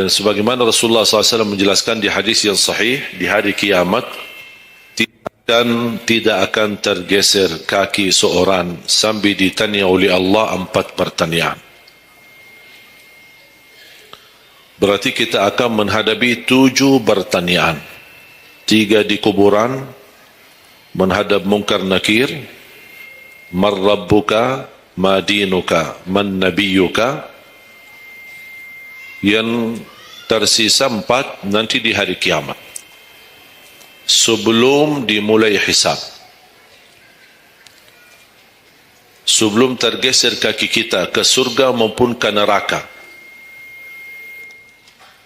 Dan sebagaimana Rasulullah SAW menjelaskan di hadis yang sahih, di hari kiamat tidak akan tergeser kaki seorang sambil ditanya oleh Allah 4 pertanyaan. Berarti kita akan menghadapi 7 pertanyaan. 3 di kuburan, menghadap munkar nakir, man rabbuka, ma dinuka, man nabiyuka. Yang tersisa 4 nanti di hari kiamat, sebelum dimulai hisab, sebelum tergeser kaki kita ke surga maupun ke neraka,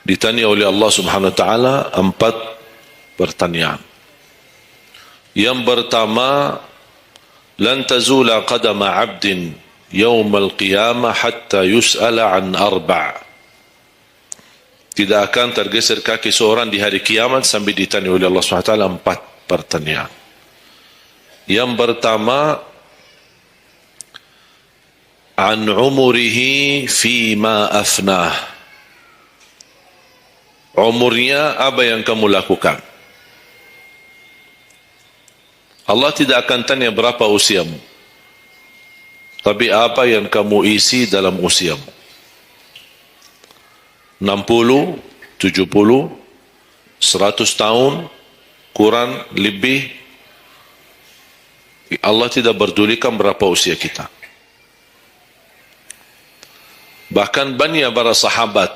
ditanya oleh Allah Subhanahu wa taala 4 pertanyaan. Yang pertama, lan tazula qadama 'abdin yaumal qiyamah hatta yus'ala an 4. Tidak akan tergeser kaki seorang di hari kiamat sampai ditanya oleh Allah SWT 4 pertanyaan. Yang pertama, an umurihi fima afnah. Umurnya apa yang kamu lakukan? Allah tidak akan tanya berapa usiamu, tapi apa yang kamu isi dalam usiamu. 60, 70, 100 tahun, kurang, lebih. Allah tidak berdulikan berapa usia kita. Bahkan banyak para sahabat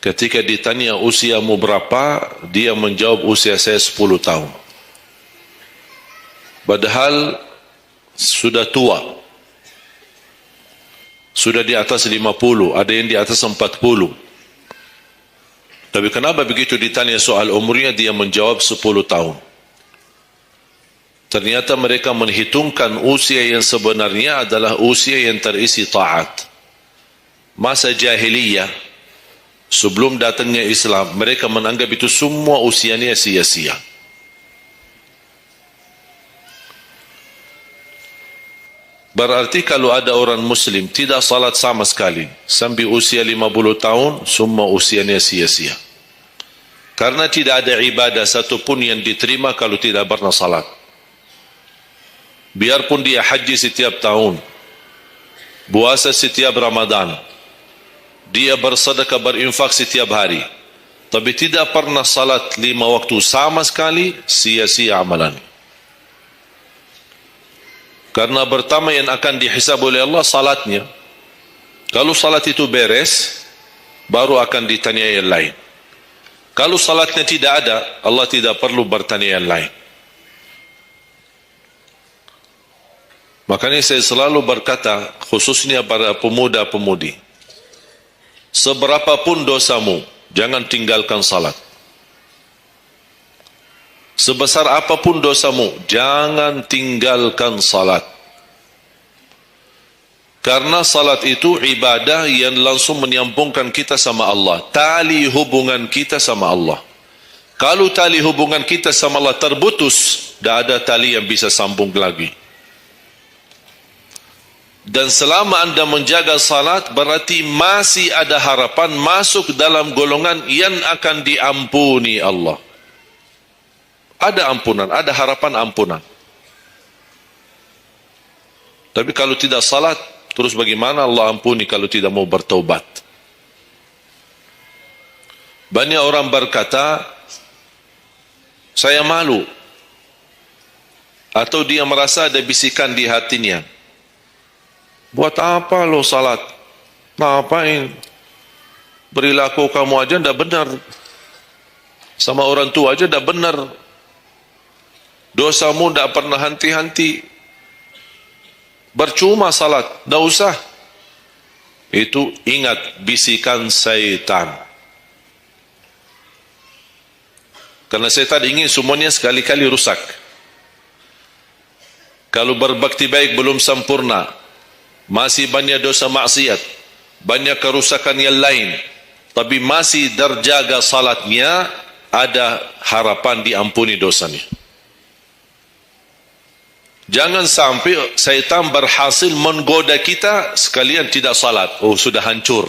ketika ditanya usiamu berapa, dia menjawab usia saya 10 tahun. Padahal sudah tua. Sudah di atas 50, ada yang di atas 40. Tapi kenapa begitu ditanya soal umurnya dia menjawab 10 tahun? Ternyata mereka menghitungkan usia yang sebenarnya adalah usia yang terisi taat. Masa jahiliyah, sebelum datangnya Islam, mereka menganggap itu semua usianya sia-sia. Berarti kalau ada orang muslim tidak salat sama sekali sampai usia 50 tahun, semua usianya sia-sia. Karena tidak ada ibadah satupun yang diterima kalau tidak pernah salat. Biarpun dia haji setiap tahun, puasa setiap Ramadan, dia bersedekah berinfak setiap hari, tapi tidak pernah salat 5 waktu sama sekali, sia-sia amalan. Karena pertama yang akan dihisab oleh Allah salatnya. Kalau salat itu beres, baru akan ditanya yang lain. Kalau salatnya tidak ada, Allah tidak perlu bertanya yang lain. Makanya saya selalu berkata, khususnya pada pemuda-pemudi, seberapapun dosamu, jangan tinggalkan salat. Sebesar apapun dosamu, jangan tinggalkan salat. Karena salat itu ibadah yang langsung menyambungkan kita sama Allah. Tali hubungan kita sama Allah. Kalau tali hubungan kita sama Allah terputus, tidak ada tali yang bisa sambung lagi. Dan selama anda menjaga salat, berarti masih ada harapan masuk dalam golongan yang akan diampuni Allah. Ada ampunan, ada harapan ampunan. Tapi kalau tidak salat, terus bagaimana Allah ampuni kalau tidak mau bertaubat? Banyak orang berkata, saya malu. Atau dia merasa ada bisikan di hatinya. Buat apa lo salat? Ngapain? Perilaku kamu aja tidak benar. Sama orang tua aja tidak benar. Dosamu tidak pernah henti-henti. Bercuma salat, tidak usah. Itu ingat bisikan syaitan. Karena syaitan ingin semuanya sekali-kali rusak. Kalau berbakti baik belum sempurna, masih banyak dosa maksiat, banyak kerusakan yang lain, tapi masih terjaga salatnya, ada harapan diampuni dosanya. Jangan sampai syaitan berhasil menggoda kita sekalian tidak salat. Oh, sudah hancur.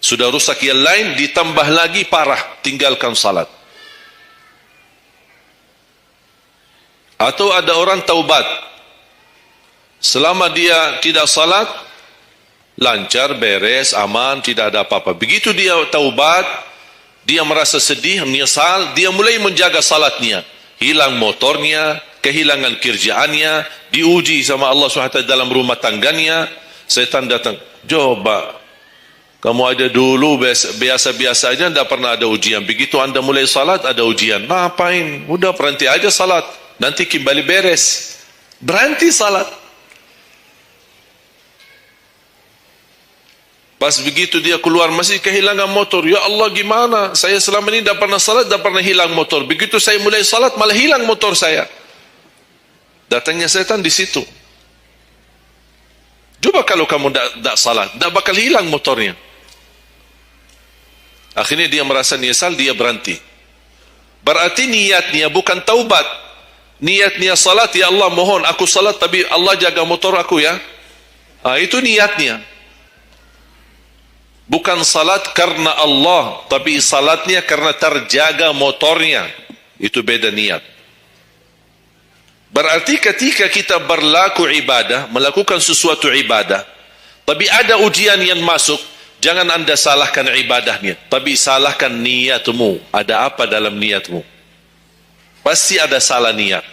Sudah rusak yang lain, ditambah lagi parah, tinggalkan salat. Atau ada orang taubat, selama dia tidak salat, lancar, beres, aman, tidak ada apa-apa. Begitu dia taubat, dia merasa sedih, menyesal, dia mulai menjaga salatnya. Hilang motornya, kehilangan kerjaannya, diuji sama Allah SWT dalam rumah tangganya. Setan datang, coba, kamu ada dulu biasa-biasa aja, tidak pernah ada ujian. Begitu anda mulai salat, ada ujian. Ngapain? Udah berhenti aja salat, nanti kembali beres. Berhenti salat. Pas begitu dia keluar masih kehilangan motor. Ya Allah, gimana? Saya selama ini tidak pernah salat, tidak pernah hilang motor. Begitu saya mulai salat, malah hilang motor saya. Datangnya setan di situ. Coba kalau kamu tidak salat, tidak bakal hilang motornya. Akhirnya dia merasa nyesal, dia berhenti. Berarti niatnya bukan taubat. Niatnya salat, ya Allah mohon aku salat tapi Allah jaga motor aku ya. Itu niatnya. Bukan salat karena Allah, tapi salatnya karena terjaga motornya. Itu beda niat. Berarti ketika kita berlaku ibadah, melakukan sesuatu ibadah, tapi ada ujian yang masuk, jangan anda salahkan ibadahnya, tapi salahkan niatmu. Ada apa dalam niatmu? Pasti ada salah niat.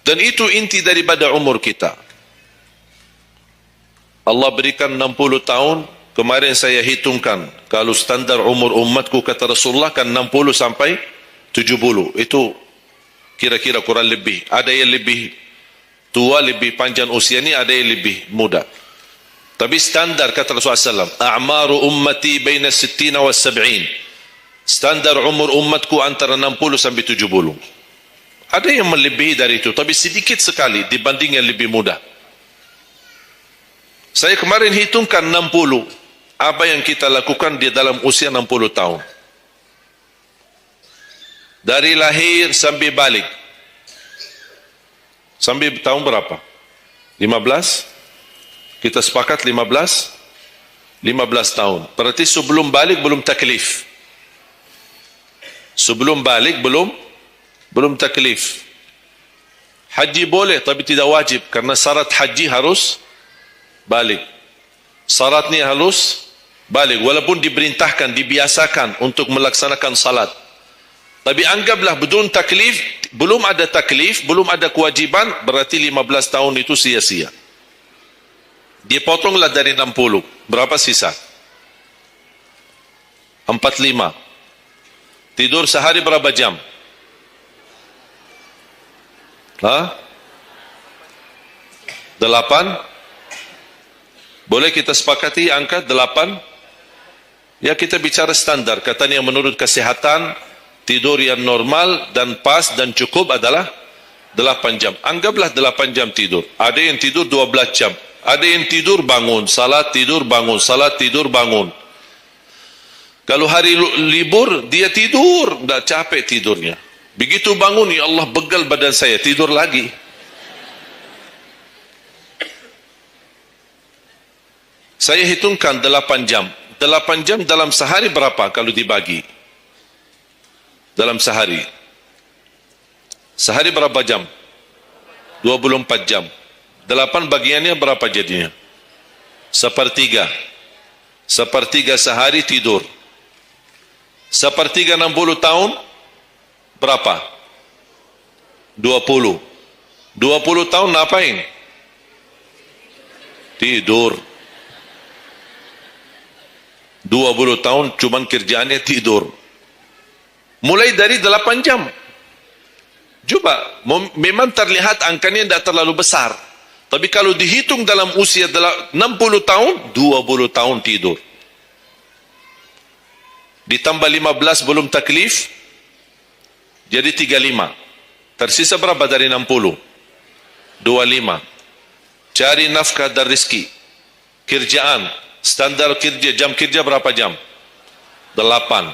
Dan itu inti daripada umur kita. Allah berikan 60 tahun, kemarin saya hitungkan, kalau standar umur umatku kata Rasulullah kan 60 sampai 70, itu kira-kira kurang lebih. Ada yang lebih tua, lebih panjang usianya, ada yang lebih muda. Tapi standar kata Rasulullah SAW, a'maru ummati baina 60 wa 70. Standar umur umatku antara 60 sampai 70. Ada yang melebihi dari itu, tapi sedikit sekali dibanding yang lebih muda. Saya kemarin hitungkan 60. Apa yang kita lakukan di dalam usia 60 tahun. Dari lahir sampai balik. Sampai tahun berapa? 15? Kita sepakat 15? 15 tahun. Berarti sebelum balik belum taklif. Sebelum balik belum taklif. Haji boleh tapi tidak wajib. Karena syarat haji harus balik. Syaratnya halus balik, walaupun diperintahkan, dibiasakan untuk melaksanakan salat. Tapi anggaplah bedun taklif, belum ada taklif, belum ada kewajiban, berarti 15 tahun itu sia-sia. Dipotonglah dari 60, berapa sisa? 45. Tidur sehari berapa jam? Hah? 8? Boleh kita sepakati angka 8? Ya, kita bicara standar. Katanya menurut kesehatan, tidur yang normal dan pas dan cukup adalah 8 jam. Anggaplah 8 jam tidur. Ada yang tidur 12 jam. Ada yang tidur bangun, salat tidur bangun, salat tidur bangun. Kalau hari libur, dia tidur, tidak capek tidurnya. Begitu bangun, ya Allah begal badan saya, tidur lagi. Saya hitungkan 8 jam. 8 jam dalam sehari berapa kalau dibagi? Dalam sehari. Sehari berapa jam? 24 jam. 8 bagiannya berapa jadinya? Sepertiga. Sepertiga sehari tidur. Sepertiga 60 tahun berapa? 20. 20 tahun ngapain? Tidur. 20 tahun cuman kerjaannya tidur. Mulai dari 8 jam. Coba, memang terlihat angkanya tidak terlalu besar. Tapi kalau dihitung dalam usia 60 tahun, 20 tahun tidur. Ditambah 15 belum taklif, jadi 35. Tersisa berapa dari 60? 25. Cari nafkah dan rezeki. Kerjaan. Standar kerja, jam kerja berapa jam? 8.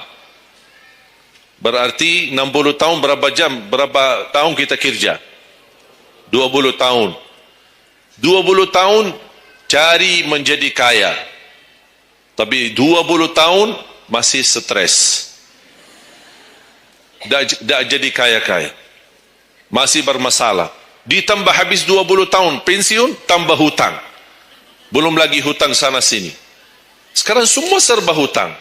Berarti 60 tahun berapa jam? Berapa tahun kita kerja? 20 tahun. 20 tahun cari menjadi kaya. Tapi 20 tahun masih stres. Tak jadi kaya-kaya. Masih bermasalah. Ditambah habis 20 tahun pensiun, tambah hutang. Belum lagi hutang sana sini. Sekarang semua serba hutang.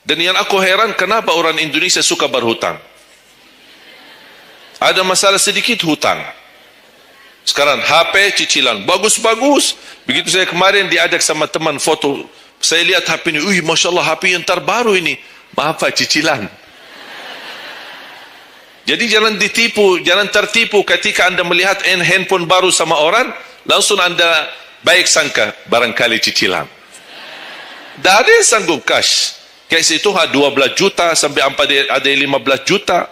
Dan yang aku heran, kenapa orang Indonesia suka berhutang? Ada masalah sedikit, hutang. Sekarang HP cicilan, bagus-bagus. Begitu saya kemarin diajak sama teman foto, saya lihat HP ini, Masya Allah HP yang terbaru ini. Maaf Pak, cicilan. Jadi jangan ditipu, jangan tertipu ketika anda melihat handphone baru sama orang, langsung anda baik sangka, barangkali cicilan. Tak ada yang sanggup cash. Case itu 12 juta sampai ada 15 juta.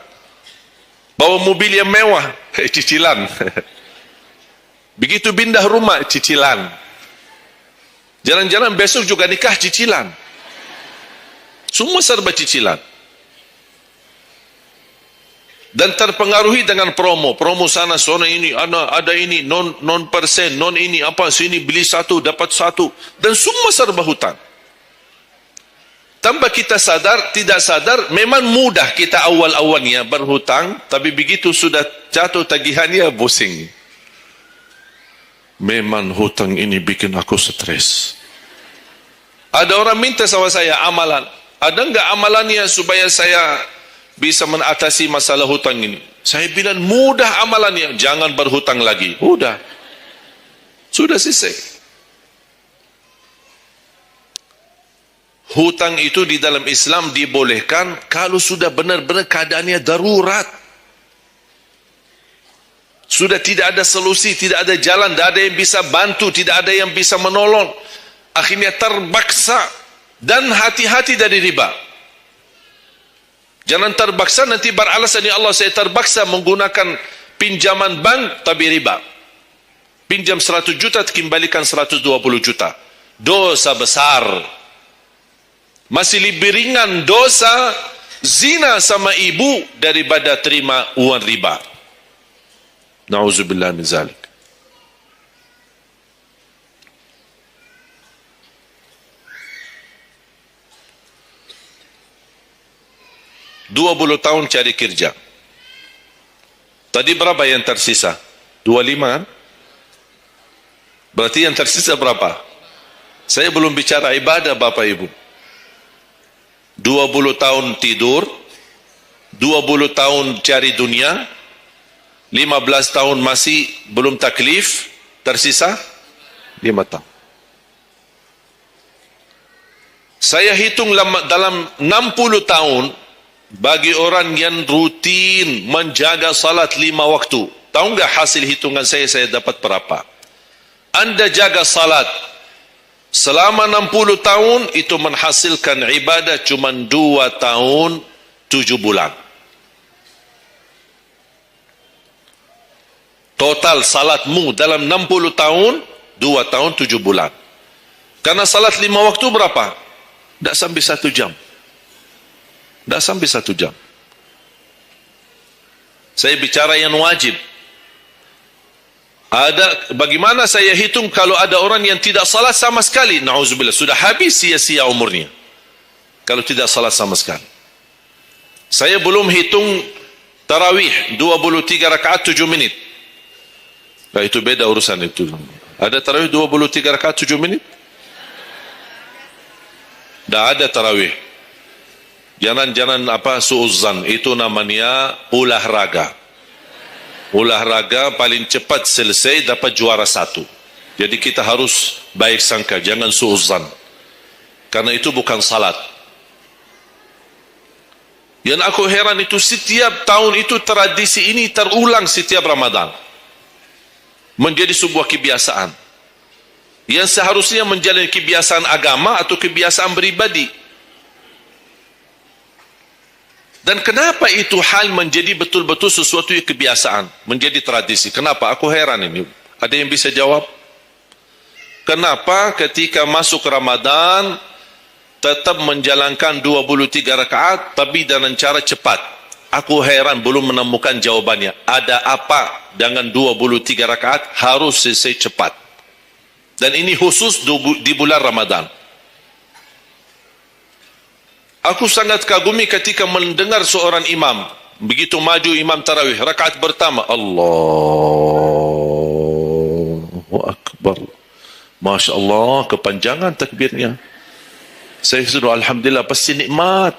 Bawa mobil yang mewah, cicilan. Begitu pindah rumah, cicilan. Jalan-jalan besok juga nikah, cicilan. Semua serba cicilan. Dan terpengaruhi dengan promo. Promo sana, sana ini, ada ini, non persen, non ini, apa, sini beli satu, dapat satu. Dan semua serba hutang. Tanpa kita sadar, tidak sadar, memang mudah kita awal-awalnya berhutang, tapi begitu sudah jatuh tagihannya, pusing. Memang hutang ini bikin aku stres. Ada orang minta sama saya amalan. Ada enggak amalannya supaya saya bisa mengatasi masalah hutang ini? Saya bilang mudah amalannya, jangan berhutang lagi. Sudah selesai. Hutang itu di dalam Islam dibolehkan kalau sudah benar-benar keadaannya darurat. Sudah tidak ada solusi, tidak ada jalan, tidak ada yang bisa bantu, tidak ada yang bisa menolong. Akhirnya terpaksa. Dan hati-hati dari riba. Jangan terpaksa nanti beralasan, ya Allah saya terpaksa menggunakan pinjaman bank tapi riba. Pinjam 100 juta, kembalikan 120 juta. Dosa besar. Masih lebih ringan dosa zina sama ibu daripada terima uang riba. Na'udzubillah min zalik. Dua 20 tahun cari kerja. Tadi berapa yang tersisa? 25 kan? Berarti yang tersisa berapa? Saya belum bicara ibadah Bapak Ibu. 20 tahun tidur, 20 tahun cari dunia, 15 tahun masih belum taklif, tersisa 5 tahun. Saya hitung dalam 60 tahun, bagi orang yang rutin menjaga salat 5 waktu, tahu enggak hasil hitungan saya dapat berapa? Anda jaga salat selama 60 tahun, itu menghasilkan ibadah cuma 2 tahun 7 bulan. Total salatmu dalam 60 tahun 2 tahun 7 bulan. Karena salat 5 waktu berapa? Tak sampai 1 jam. Tak sampai 1 jam. Saya bicara yang wajib. Ada, bagaimana saya hitung kalau ada orang yang tidak salat sama sekali? Na'udzubillah, sudah habis sia-sia umurnya kalau tidak salat sama sekali. Saya belum hitung tarawih 23 rakaat 7 menit. Nah, itu beda urusan itu. Ada tarawih 23 rakaat 7 menit? Tak ada tarawih. Jangan apa suuzan, itu namanya olahraga. Olahraga paling cepat selesai dapat juara 1. Jadi kita harus baik sangka, jangan suuzan. Karena itu bukan salat. Yang aku heran itu setiap tahun itu tradisi ini terulang setiap Ramadan. Menjadi sebuah kebiasaan. Yang seharusnya menjalani kebiasaan agama atau kebiasaan beribadi. Dan kenapa itu hal menjadi betul-betul sesuatu yang kebiasaan, menjadi tradisi? Kenapa? Aku heran ini. Ada yang bisa jawab? Kenapa ketika masuk Ramadan tetap menjalankan 23 rakaat tapi dengan cara cepat? Aku heran belum menemukan jawabannya. Ada apa dengan 23 rakaat harus selesai cepat. Dan ini khusus di bulan Ramadan. Aku sangat kagumi ketika mendengar seorang imam, begitu maju imam tarawih, rakaat pertama, Allahu Akbar. Masya Allah, kepanjangan takbirnya. Saya suruh alhamdulillah, pasti nikmat,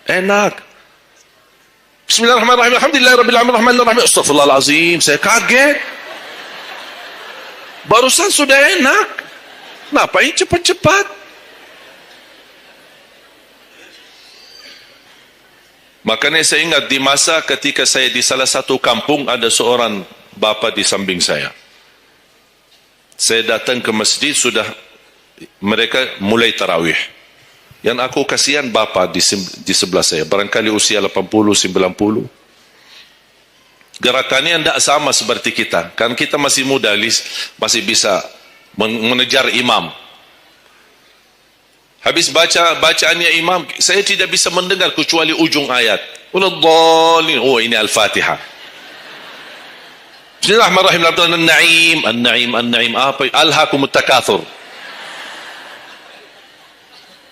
enak. Bismillahirrahmanirrahim, alhamdulillahirrahmanirrahim, astaghfirullahalazim. Saya kaget. Barusan sudah enak. Kenapa ini cepat-cepat? Makanya saya ingat di masa ketika saya di salah satu kampung, ada seorang bapa di samping saya. Saya datang ke masjid, sudah mereka mulai tarawih. Yang aku kasihan bapa di sebelah saya, barangkali usia 80, 90. Gerakannya tidak sama seperti kita. Kan kita masih muda, masih bisa mengejar imam. Habis bacaannya imam, saya tidak bisa mendengar kecuali ujung ayat. Oh, ini Al-Fatihah. Bismillahirrahmanirrahim. An-Na'im. Apa? Alhaakumut takatsur.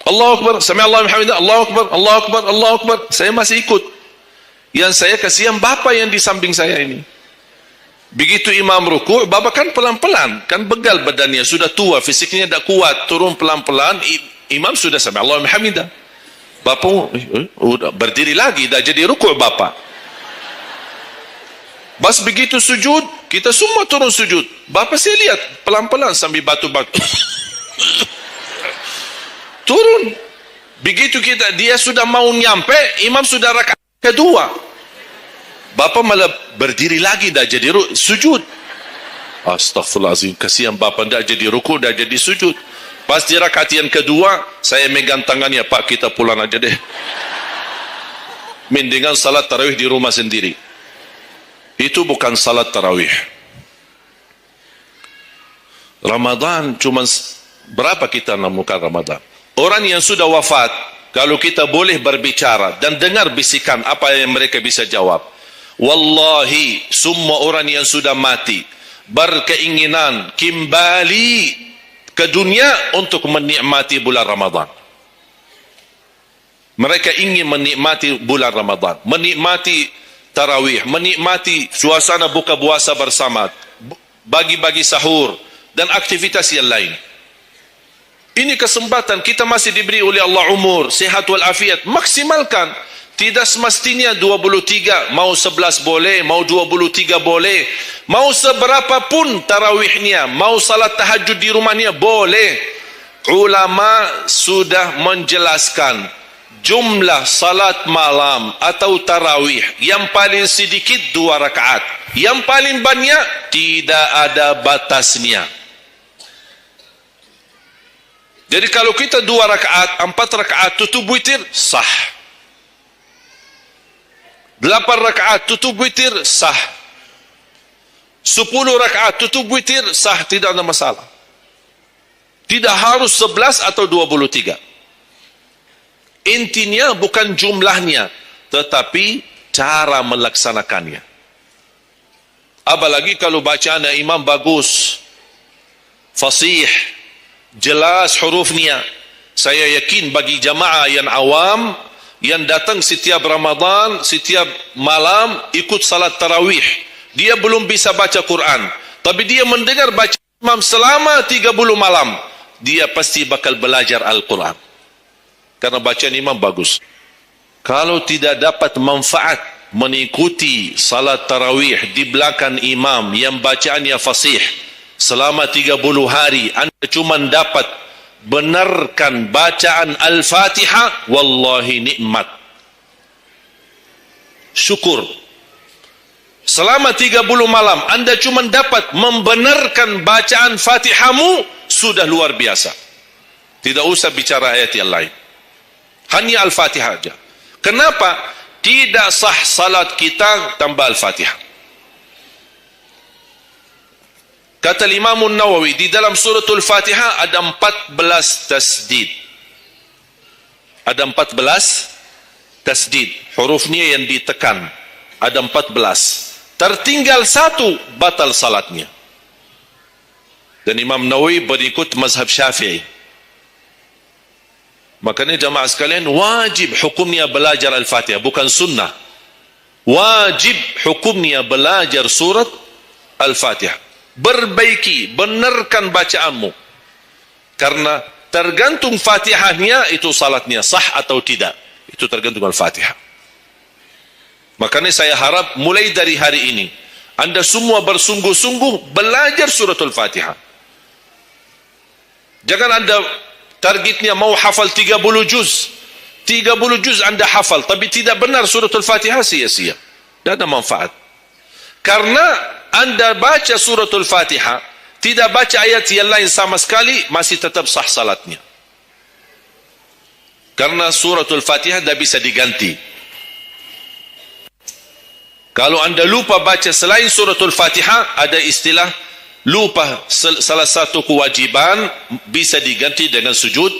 Allahu Akbar. Sami'allahu liman hamidah. Allahu Akbar. Saya masih ikut. Yang saya kasihan bapa yang di samping saya ini. Begitu imam ruku', bapa kan pelan-pelan, kan begal badannya, sudah tua, fisiknya tidak kuat, turun pelan-pelan. Imam sudah sampai Allahu hamidah. Bapa berdiri lagi, dah jadi rukuk bapa. Bas begitu sujud, kita semua turun sujud. Bapa saya lihat pelan-pelan sambil batu-batu. Turun. Begitu dia sudah mau nyampe, imam sudah rakaat kedua. Bapa malah berdiri lagi, dah jadi sujud. Astaghfirullahaladzim, kasihan bapa, dah jadi rukuk, dah jadi sujud. Pas di rakaat yang kedua, saya megang tangannya, Pak, kita pulang aja deh. Mendingan salat tarawih di rumah sendiri. Itu bukan salat tarawih. Ramadan cuma berapa kita menemukan Ramadan? Orang yang sudah wafat, kalau kita boleh berbicara dan dengar bisikan, apa yang mereka bisa jawab? Wallahi, semua orang yang sudah mati berkeinginan kembali ke dunia untuk menikmati bulan Ramadan. Mereka ingin menikmati bulan Ramadan, menikmati tarawih, menikmati suasana buka puasa bersama, bagi-bagi sahur dan aktivitas yang lain. Ini kesempatan, kita masih diberi oleh Allah umur, sehat walafiat, maksimalkan. Tidak semestinya 23, mau 11 boleh, mau 23 boleh, mau seberapa pun tarawihnya, mau salat tahajud di rumahnya boleh. Ulama sudah menjelaskan jumlah salat malam atau tarawih yang paling sedikit 2 rakaat, yang paling banyak tidak ada batasnya. Jadi kalau kita 2 rakaat, 4 rakaat tutup witir, sah. 8 rakaat tutup witir, sah. 10 rakaat tutup witir, sah, tidak ada masalah. Tidak harus 11 atau 23. Intinya bukan jumlahnya, tetapi cara melaksanakannya. Apalagi kalau bacaan imam bagus, fasih, jelas hurufnya. Saya yakin bagi jamaah yang awam, yang datang setiap Ramadan, setiap malam ikut salat tarawih, dia belum bisa baca Quran, tapi dia mendengar baca imam selama 30 malam, dia pasti bakal belajar Al-Quran karena bacaan imam bagus. Kalau tidak dapat manfaat mengikuti salat tarawih di belakang imam yang bacaannya fasih selama 30 hari, anda cuma dapat benarkan bacaan Al-Fatihah, wallahi nikmat, syukur. Selama 30 malam anda cuma dapat membenarkan bacaan Fatihahmu, sudah luar biasa. Tidak usah bicara ayat yang lain, hanya Al-Fatihah saja. Kenapa? Tidak sah salat kita tanpa Al-Fatihah. Kata Imam Nawawi, di dalam suratul Fatihah ada 14 tasdid. Ada 14 tasdid. Hurufnya yang ditekan. Ada 14. tertinggal satu, batal salatnya. Dan Imam Nawawi berikut mazhab Syafi'i. Makanya jamaah sekalian, wajib hukumnya belajar Al-Fatihah, bukan sunnah. Wajib hukumnya belajar surat Al-Fatihah. Perbaiki, benarkan bacaanmu. Karena tergantung Fatihahnya, itu salatnya sah atau tidak. Itu tergantung Al-Fatihah. Makanya saya harap mulai dari hari ini, Anda semua bersungguh-sungguh belajar suratul Fatihah. Jangan Anda targetnya mau hafal 30 juz. 30 juz Anda hafal, tapi tidak benar suratul Fatihah, sia-sia. Tidak ada manfaat. Karena Anda baca suratul Fatihah, tidak baca ayat yang lain sama sekali, masih tetap sah salatnya. Karena suratul Fatihah tidak bisa diganti. Kalau Anda lupa baca selain suratul Fatihah, ada istilah lupa salah satu kewajiban bisa diganti dengan sujud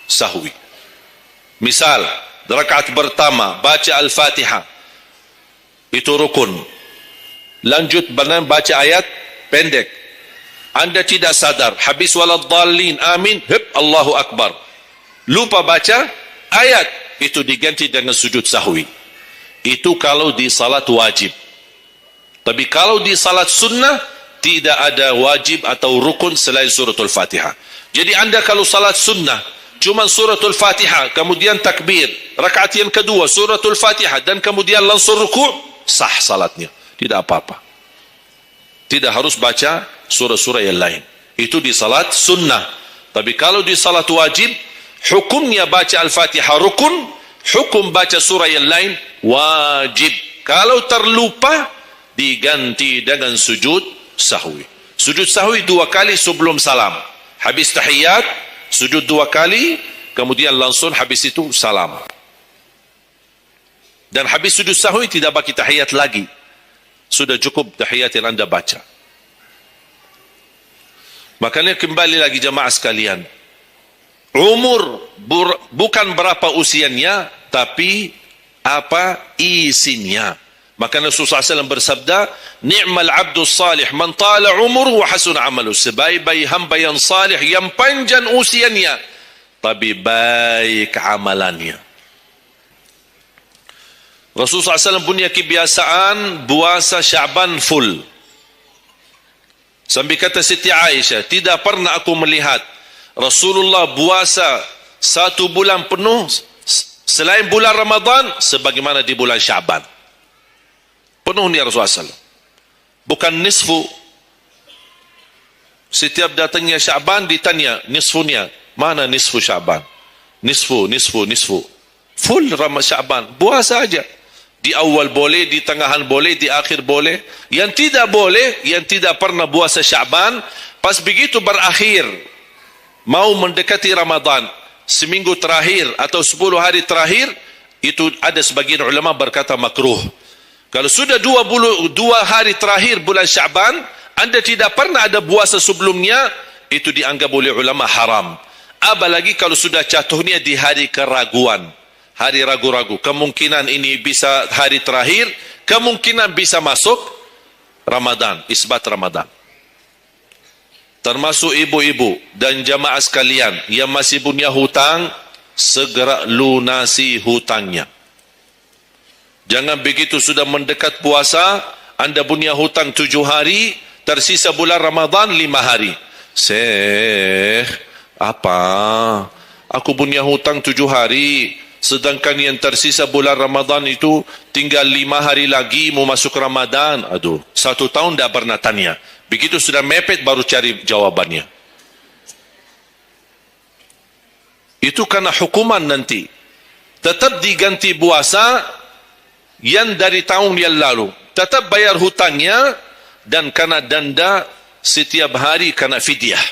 sahwi. Misal, rakaat pertama baca Al-Fatihah, itu rukun. Lanjut baca ayat pendek. Anda tidak sadar, habis waladdallin, amin, Allahu Akbar. Lupa baca ayat, itu diganti dengan sujud sahwi. Itu kalau di salat wajib. Tapi kalau di salat sunnah, tidak ada wajib atau rukun selain suratul Fatihah. Jadi Anda kalau salat sunnah, cuma suratul Fatihah, kemudian takbir, rakaat yang kedua suratul Fatihah, dan kemudian langsung ruku', sah salatnya. Tidak apa-apa. Tidak harus baca surah-surah yang lain. Itu di salat sunnah. Tapi kalau di salat wajib, hukumnya baca Al-Fatihah rukun, hukum baca surah yang lain wajib. Kalau terlupa, diganti dengan sujud sahwi. Sujud sahwi 2 kali sebelum salam. Habis tahiyat, sujud 2 kali, kemudian langsung habis itu salam. Dan habis sujud sahwi tidak bagi tahiyat lagi. Sudah cukup tahiyat yang Anda baca. Makanya kembali lagi jamaah sekalian. Umur bukan berapa usianya, tapi apa isinya. Maka Rasulullah SAW bersabda, ni'mal abdus salih man tala umur wa hasun amalu. Sebaik-baik hamba yang salih, yang panjang usianya, tapi baik amalannya. Rasulullah SAW punya kebiasaan puasa Sya'ban full. Sampai kata Siti Aisyah, tidak pernah aku melihat Rasulullah puasa 1 bulan penuh selain bulan Ramadan sebagaimana di bulan Sya'ban. Penuh ni Rasulullah SAW. Bukan nisfu. Setiap datangnya Sya'ban ditanya nisfunya. Mana nisfu Sya'ban? Nisfu. Full Sya'ban. Puasa saja. Di awal boleh, di tengahan boleh, di akhir boleh. Yang tidak boleh, yang tidak pernah puasa Sya'ban, pas begitu berakhir, mau mendekati Ramadan, seminggu terakhir atau 10 hari terakhir, itu ada sebagian ulama berkata makruh. Kalau sudah 2 hari terakhir bulan Sya'ban, Anda tidak pernah ada puasa sebelumnya, itu dianggap oleh ulama haram. Apalagi kalau sudah jatuhnya di hari keraguan, hari ragu-ragu. Kemungkinan ini bisa hari terakhir, kemungkinan bisa masuk Ramadan, isbat Ramadan. Termasuk ibu-ibu dan jamaah sekalian yang masih punya hutang, segera lunasi hutangnya. Jangan begitu sudah mendekat puasa, Anda punya hutang 7 hari, tersisa bulan Ramadan 5 hari. Syekh, apa? Aku punya hutang 7 hari, sedangkan yang tersisa bulan Ramadan itu tinggal 5 hari lagi mau masuk Ramadan. Aduh, 1 tahun dah pernah tanya. Begitu sudah mepet baru cari jawabannya. Itu karena hukuman nanti. Tetap diganti puasa yang dari tahun yang lalu. Tetap bayar hutangnya dan kena denda setiap hari kena fidyah.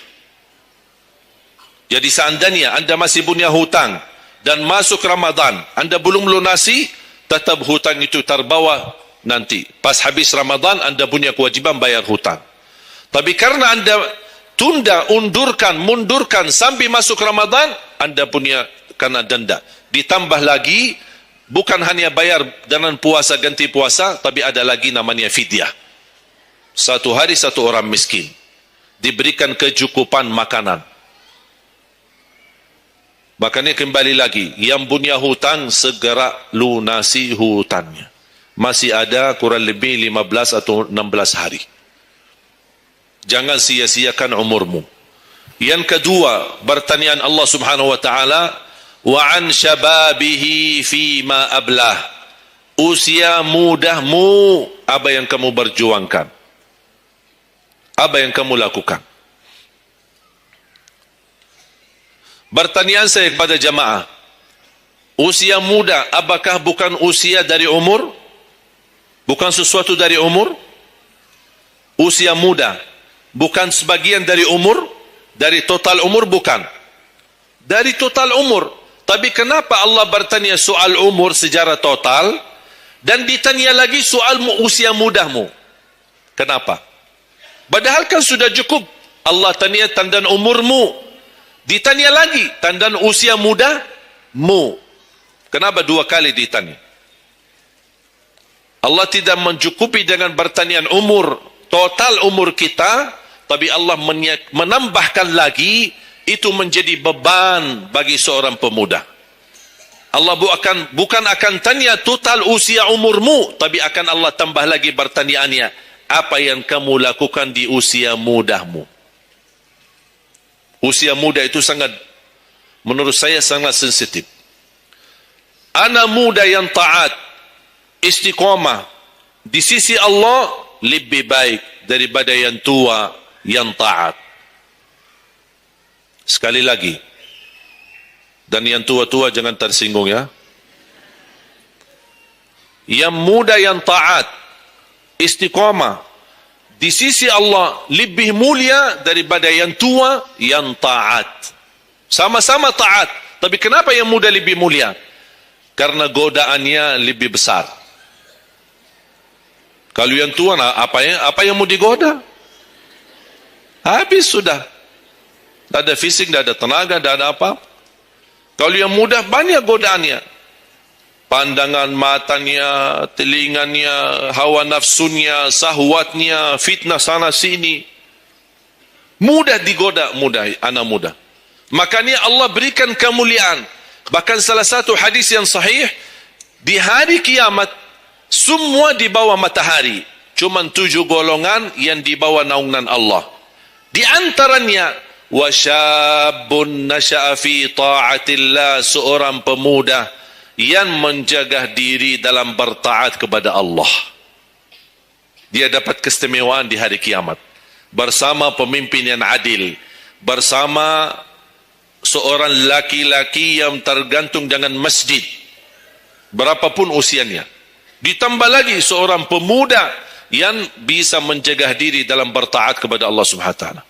Jadi seandainya Anda masih punya hutang dan masuk Ramadan, Anda belum lunasi, tetap hutang itu terbawa nanti. Pas habis Ramadan, Anda punya kewajiban bayar hutang. Tapi karena Anda tunda, mundurkan sampai masuk Ramadan, Anda punya kena denda. Ditambah lagi bukan hanya bayar dengan puasa ganti puasa, tapi ada lagi namanya fidyah. Satu hari satu orang miskin diberikan kecukupan makanan. Makanya kembali lagi, yang punya hutang segera lunasi hutangnya. Masih ada kurang lebih 15 atau 16 hari. Jangan sia-siakan umurmu. Yang kedua, pertanyaan Allah Subhanahu wa taala, wa an syababihi fima ablah. Usia mudahmu, apa yang kamu berjuangkan? Apa yang kamu lakukan? Pertanyaan saya kepada jamaah, usia muda apakah bukan usia dari umur? Bukan sesuatu dari umur? Usia muda bukan sebagian dari umur? Dari total umur? Bukan. Dari total umur. Tapi kenapa Allah bertanya soal umur secara total dan ditanya lagi soal usia mudahmu? Kenapa? Padahal kan sudah cukup Allah tanya tentang umurmu, ditanya lagi tentang usia mudamu. Kenapa dua kali ditanya? Allah tidak mencukupi dengan pertanyaan umur, total umur kita, tapi Allah menambahkan lagi, itu menjadi beban bagi seorang pemuda. Allah bukan akan tanya total usia umurmu, tapi akan Allah tambah lagi pertanyaannya, apa yang kamu lakukan di usia mudahmu? Usia muda itu sangat, menurut saya sangat sensitif. Anak muda yang taat, istiqamah di sisi Allah lebih baik daripada yang tua yang taat. Sekali lagi, dan yang tua-tua jangan tersinggung ya. Yang muda yang taat, istiqamah di sisi Allah lebih mulia daripada yang tua yang taat. Sama-sama taat, tapi kenapa yang muda lebih mulia? Karena godaannya lebih besar. Kalau yang tua, apa yang mau digoda? Habis sudah. Tak ada fisik, tak ada tenaga, tak ada apa. Kalau yang muda banyak godaannya. Pandangan matanya, telinganya, hawa nafsunya, sahwatnya, fitnah sana sini. Mudah digoda, anak muda. Makanya Allah berikan kemuliaan. Bahkan salah satu hadis yang sahih, di hari kiamat, semua di bawah matahari. Cuma 7 golongan yang di bawah naungan Allah. Di antaranya, wasyabun nasya'a fi ta'atillah, seorang pemuda yang menjaga diri dalam bertaat kepada Allah. Dia dapat keistimewaan di hari kiamat bersama pemimpin yang adil, bersama seorang laki-laki yang tergantung dengan masjid berapapun usianya. Ditambah lagi seorang pemuda yang bisa menjaga diri dalam bertaat kepada Allah Subhanahu wa taala.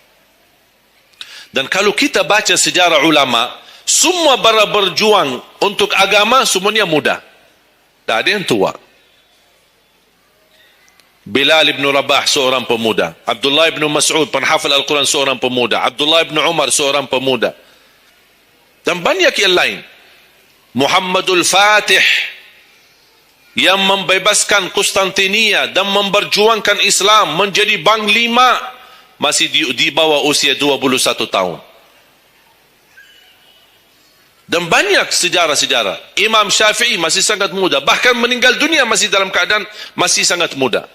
Dan kalau kita baca sejarah ulama, semua para berjuang untuk agama semuanya muda. Tak ada yang tua. Bilal ibn Rabah seorang pemuda, Abdullah ibn Mas'ud penghafal Al-Quran seorang pemuda, Abdullah ibn Umar seorang pemuda, dan banyak yang lain. Muhammadul Fatih yang membebaskan Konstantinia dan memperjuangkan Islam menjadi panglima, masih di bawah usia 21 tahun. Dan banyak sejarah-sejarah. Imam Syafi'i masih sangat muda, bahkan meninggal dunia masih dalam keadaan masih sangat muda,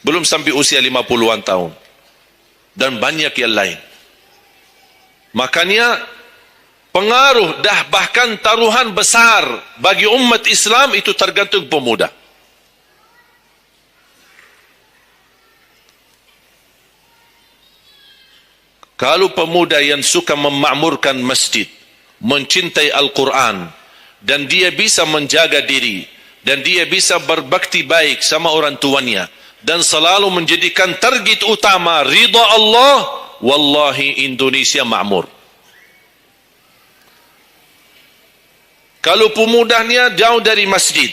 belum sampai usia 50-an tahun. Dan banyak yang lain. Makanya pengaruh bahkan taruhan besar bagi umat Islam itu tergantung pemuda. Kalau pemuda yang suka memakmurkan masjid, mencintai Al-Quran, dan dia bisa menjaga diri, dan dia bisa berbakti baik sama orang tuanya, dan selalu menjadikan target utama ridha Allah, wallahi Indonesia makmur. Kalau pemudanya jauh dari masjid,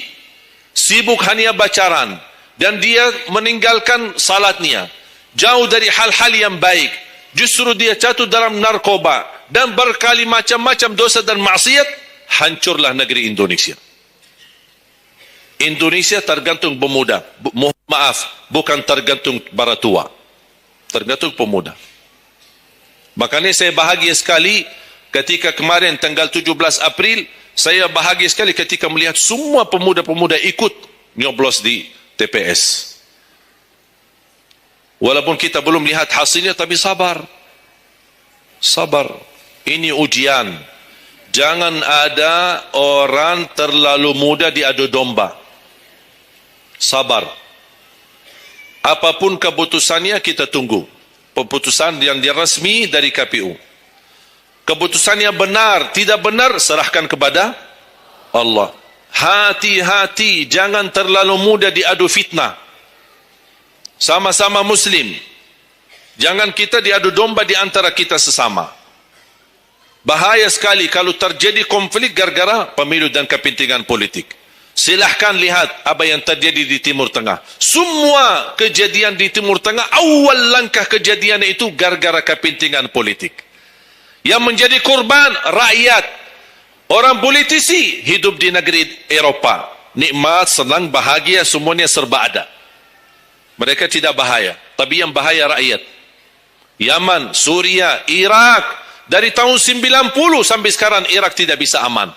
sibuk hanya bacaran, dan dia meninggalkan salatnya, jauh dari hal-hal yang baik, justru dia jatuh dalam narkoba dan berkali macam-macam dosa dan maksiat, hancurlah negeri Indonesia. Indonesia tergantung pemuda. Maaf, bukan tergantung para tua. Tergantung pemuda. Makanya saya bahagia sekali ketika kemarin tanggal 17 April, saya bahagia sekali ketika melihat semua pemuda-pemuda ikut nyoblos di TPS. Walaupun kita belum lihat hasilnya, tapi sabar. Sabar. Ini ujian. Jangan ada orang terlalu muda diadu domba. Sabar. Apapun keputusannya kita tunggu. Keputusan yang resmi dari KPU. Keputusannya benar, tidak benar, serahkan kepada Allah. Hati-hati, jangan terlalu muda diadu fitnah. Sama-sama Muslim. Jangan kita diadu domba di antara kita sesama. Bahaya sekali kalau terjadi konflik gara-gara pemilu dan kepentingan politik. Silahkan lihat apa yang terjadi di Timur Tengah. Semua kejadian di Timur Tengah, awal langkah kejadian itu gara-gara kepentingan politik. Yang menjadi korban rakyat. Orang politisi hidup di negeri Eroppa. Nikmat, senang, bahagia, semuanya serba ada. Mereka tidak bahaya. Tapi yang bahaya rakyat. Yaman, Suria, Irak. Dari tahun 90 sampai sekarang Irak tidak bisa aman.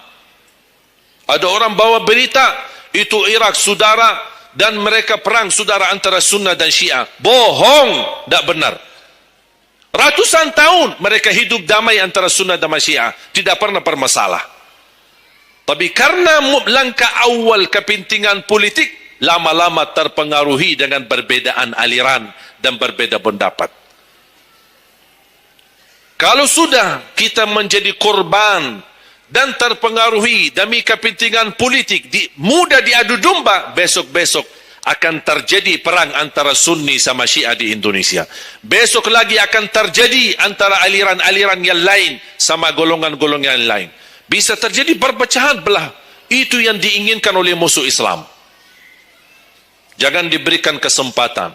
Ada orang bawa berita, itu Irak saudara dan mereka perang saudara antara Sunnah dan Syiah. Bohong, tidak benar. Ratusan tahun mereka hidup damai antara Sunnah dan Syiah. Tidak pernah bermasalah. Tapi karena langkah awal kepentingan politik, lama-lama terpengaruhi dengan perbedaan aliran dan berbeda pendapat. Kalau sudah kita menjadi korban dan terpengaruhi demi kepentingan politik, mudah diadu domba, besok-besok akan terjadi perang antara Sunni sama Syiah di Indonesia. Besok lagi akan terjadi antara aliran-aliran yang lain sama golongan-golongan yang lain. Bisa terjadi perpecahan belah. Itu yang diinginkan oleh musuh Islam. Jangan diberikan kesempatan.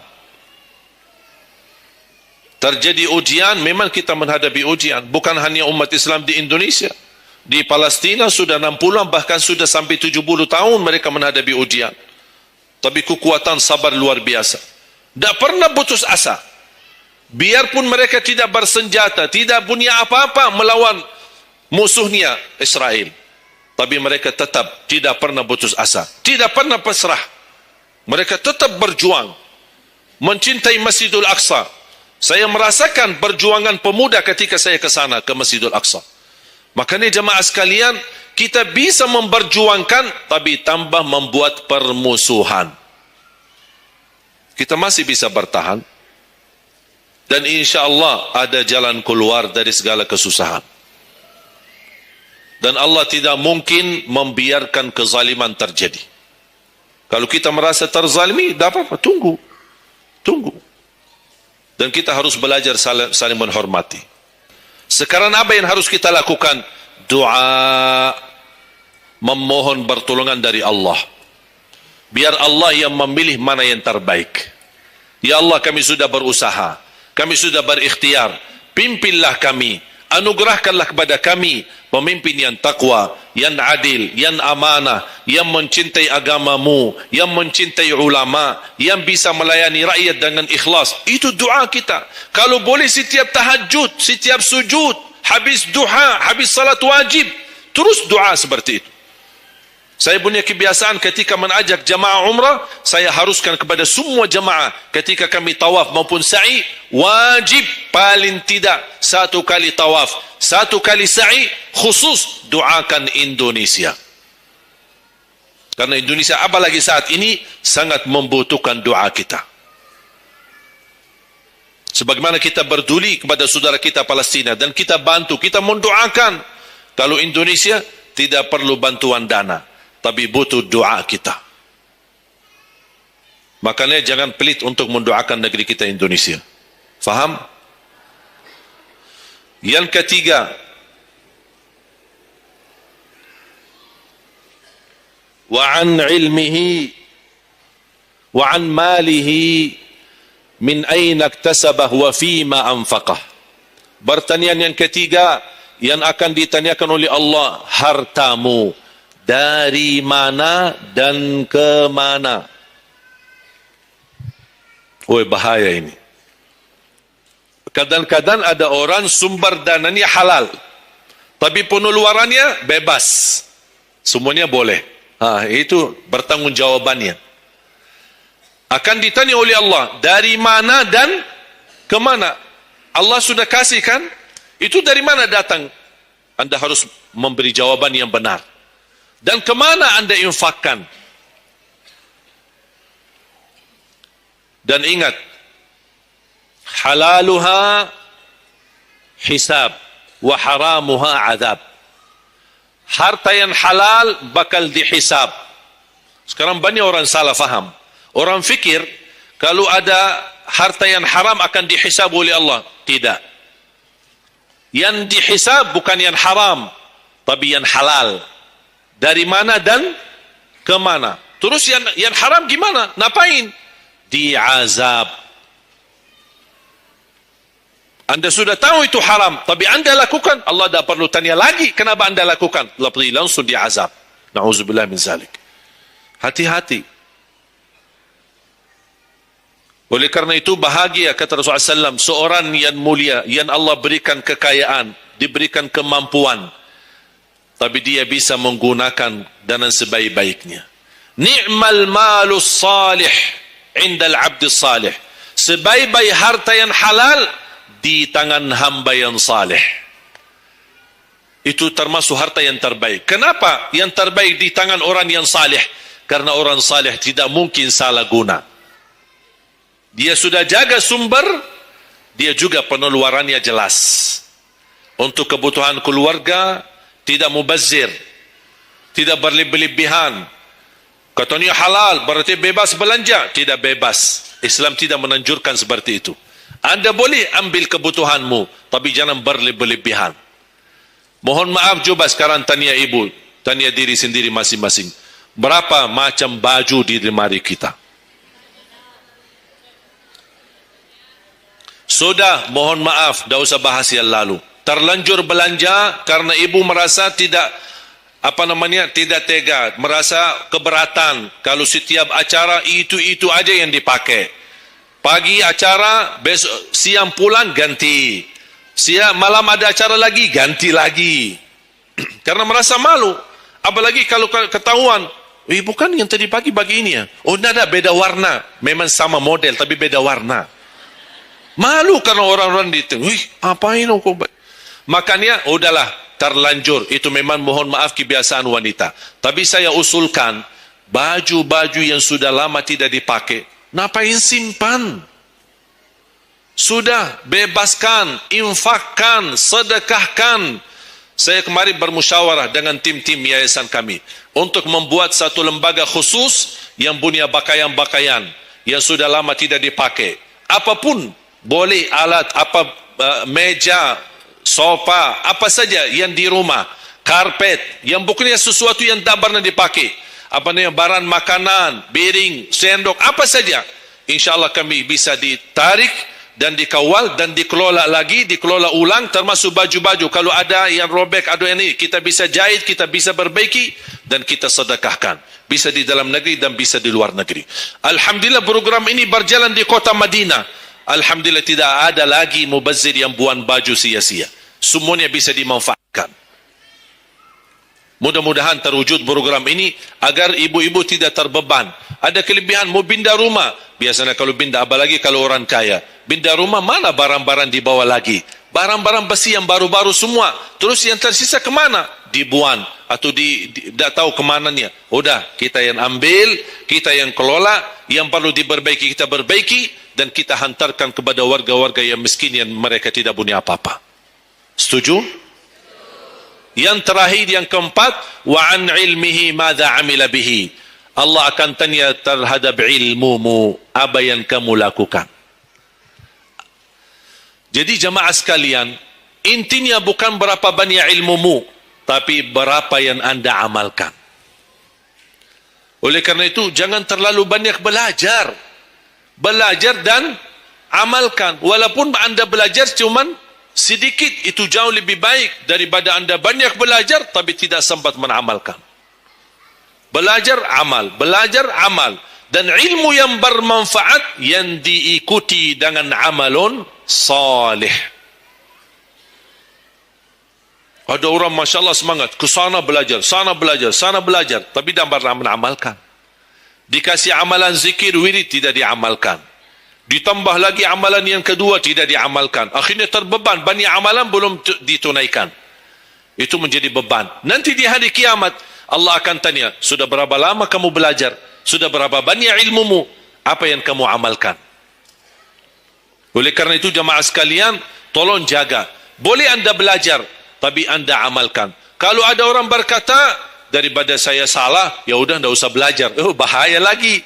Terjadi ujian, memang kita menghadapi ujian. Bukan hanya umat Islam di Indonesia. Di Palestina sudah 60, bahkan sudah sampai 70 tahun mereka menghadapi ujian. Tapi kekuatan sabar luar biasa. Tidak pernah putus asa. Biarpun mereka tidak bersenjata, tidak punya apa-apa melawan musuhnya Israel. Tapi mereka tetap tidak pernah putus asa. Tidak pernah pasrah. Mereka tetap berjuang. Mencintai Masjidul Aqsa. Saya merasakan perjuangan pemuda ketika saya ke sana, ke Masjidul Aqsa. Makanya jemaah sekalian, kita bisa memperjuangkan, tapi tambah membuat permusuhan. Kita masih bisa bertahan. Dan insya Allah ada jalan keluar dari segala kesusahan. Dan Allah tidak mungkin membiarkan kezaliman terjadi. Kalau kita merasa terzalimi, tidak apa-apa, tunggu. Tunggu. Dan kita harus belajar saling menghormati. Sekarang apa yang harus kita lakukan? Doa, memohon pertolongan dari Allah. Biar Allah yang memilih mana yang terbaik. Ya Allah, kami sudah berusaha, kami sudah berikhtiar, pimpinlah kami, anugerahkanlah kepada kami pemimpin yang takwa, yang adil, yang amanah, yang mencintai agamamu, yang mencintai ulama, yang bisa melayani rakyat dengan ikhlas. Itu doa kita. Kalau boleh setiap tahajud, setiap sujud, habis duha, habis salat wajib, terus doa seperti itu. Saya punya kebiasaan ketika mengajak jamaah umrah, saya haruskan kepada semua jamaah ketika kami tawaf maupun sa'i, wajib paling tidak 1 kali tawaf, 1 kali sa'i, khusus doakan Indonesia. Karena Indonesia apalagi saat ini sangat membutuhkan doa kita. Sebagaimana kita berduli kepada saudara kita Palestina dan kita bantu, kita mendoakan. Kalau Indonesia tidak perlu bantuan dana, tapi butuh doa kita. Makanya jangan pelit untuk mendoakan negeri kita Indonesia. Faham? Yang ketiga, wa an ilmihi wa an malihi min aina iktasabah wa fima anfaqah. Pertanyaan yang ketiga yang akan ditanyakan oleh Allah, hartamu Dari mana dan ke mana. Oi, bahaya ini. Kadang-kadang ada orang sumber dananya halal, tapi pengeluarannya bebas. Semuanya boleh. Itu bertanggungjawabannya. Akan ditanya oleh Allah, dari mana dan ke mana? Allah sudah kasihkan, itu dari mana datang? Anda harus memberi jawaban yang benar. Dan ke mana Anda infakkan? Dan ingat, halaluha hisab wa haramuha azab. Harta yang halal bakal dihisab. Sekarang banyak orang salah faham. Orang fikir kalau ada harta yang haram akan dihisab oleh Allah. Tidak. Yang dihisab bukan yang haram, tapi yang halal. Dari mana dan ke mana? Terus yang haram gimana? Ngapain? Diazab. Anda sudah tahu itu haram, tapi Anda lakukan, Allah tak perlu tanya lagi kenapa Anda lakukan. Allah pergi langsung diazab. Na'udzubillah min zalik. Hati-hati. Oleh karena itu bahagia kata Rasulullah SAW, seorang yang mulia, yang Allah berikan kekayaan, diberikan kemampuan, tapi dia bisa menggunakan dengan sebaik-baiknya. Ni'mal malus salih indal abdi salih. Sebaik-baik harta yang halal di tangan hamba yang salih. Itu termasuk harta yang terbaik. Kenapa yang terbaik di tangan orang yang salih? Karena orang salih tidak mungkin salah guna. Dia sudah jaga sumber, dia juga pengeluarannya jelas. Untuk kebutuhan keluarga, tidak mubazir, tidak berlebihan. Katanya halal, berarti bebas belanja. Tidak bebas. Islam tidak menanjurkan seperti itu. Anda boleh ambil kebutuhanmu, tapi jangan berlebihan. Mohon maaf, coba sekarang tanya ibu, tanya diri sendiri masing-masing. Berapa macam baju di lemari kita? Sudah, mohon maaf, dah usah bahas yang lalu. Terlanjur belanja karena ibu merasa tidak tidak tega, merasa keberatan kalau setiap acara itu aja yang dipakai. Pagi acara, besok siang pulang ganti. Siang malam ada acara lagi, ganti lagi. Karena merasa malu. Apalagi kalau ketahuan, bukan yang tadi pagi ini ya. Oh, ada beda warna. Memang sama model tapi beda warna. Malu karena orang-orang itu. Apain kau? Makanya udahlah, terlanjur. Itu memang mohon maaf kebiasaan wanita. Tapi saya usulkan baju-baju yang sudah lama tidak dipakai, ngapain simpan? Sudah, bebaskan, infakkan, sedekahkan. Saya kemarin bermusyawarah dengan tim-tim yayasan kami untuk membuat satu lembaga khusus yang punya pakaian-pakaian yang sudah lama tidak dipakai. Apapun boleh, alat meja, sofa, apa saja yang di rumah, karpet, yang bukannya sesuatu yang tak pernah dipakai, barang makanan, piring, sendok, apa saja, insyaAllah kami bisa ditarik dan dikawal dan dikelola lagi, dikelola ulang, termasuk baju-baju. Kalau ada yang robek, ada yang ini, kita bisa jahit, kita bisa perbaiki dan kita sedekahkan. Bisa di dalam negeri dan bisa di luar negeri. Alhamdulillah program ini berjalan di kota Madinah. Alhamdulillah tidak ada lagi mubazir yang buang baju sia-sia. Semuanya bisa dimanfaatkan. Mudah-mudahan terwujud program ini agar ibu-ibu tidak terbeban. Ada kelebihan mau pindah rumah. Biasanya kalau pindah, apalagi kalau orang kaya, pindah rumah mana barang-barang dibawa lagi? Barang-barang besi yang baru-baru semua. Terus yang tersisa kemana? Dibuang atau tidak tahu kemananya. Udah, kita yang ambil, kita yang kelola, yang perlu diperbaiki kita perbaiki, dan kita hantarkan kepada warga-warga yang miskin yang mereka tidak punya apa-apa. Setuju? Yang terakhir, yang keempat, wa an ilmihi madza amila bihi. Allah akan tanya terhadap ilmumu, apa yang kamu lakukan. Jadi jamaah sekalian, intinya bukan berapa banyak ilmumu, tapi berapa yang Anda amalkan. Oleh karena itu, jangan terlalu banyak belajar. Belajar dan amalkan. Walaupun Anda belajar cuman sedikit, itu jauh lebih baik daripada Anda banyak belajar tapi tidak sempat mengamalkan. Belajar amal, belajar amal. Dan ilmu yang bermanfaat yang diikuti dengan amalun salih. Ada orang Masya Allah semangat, ke sana belajar, sana belajar, sana belajar, tapi tidak pernah mengamalkan. Dikasih amalan zikir, wirid, tidak diamalkan. Ditambah lagi amalan yang kedua, tidak diamalkan. Akhirnya terbeban, banyak amalan belum ditunaikan. Itu menjadi beban. Nanti di hari kiamat, Allah akan tanya, sudah berapa lama kamu belajar? Sudah berapa banyak ilmumu? Apa yang kamu amalkan? Oleh karena itu jamaah sekalian, tolong jaga. Boleh anda belajar, tapi anda amalkan. Kalau ada orang berkata, daripada saya salah, ya udah tidak usah belajar. Oh, bahaya lagi.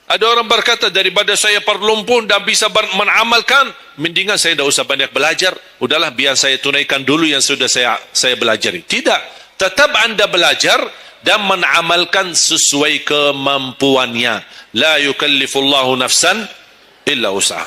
Ada orang berkata, daripada saya perlumpun dan bisa menamalkan, mendingan saya tidak usah banyak belajar. Udahlah, biar saya tunaikan dulu yang sudah saya belajari. Tidak. Tetap anda belajar dan menamalkan sesuai kemampuannya. La yukallifullahu nafsan illa usaha.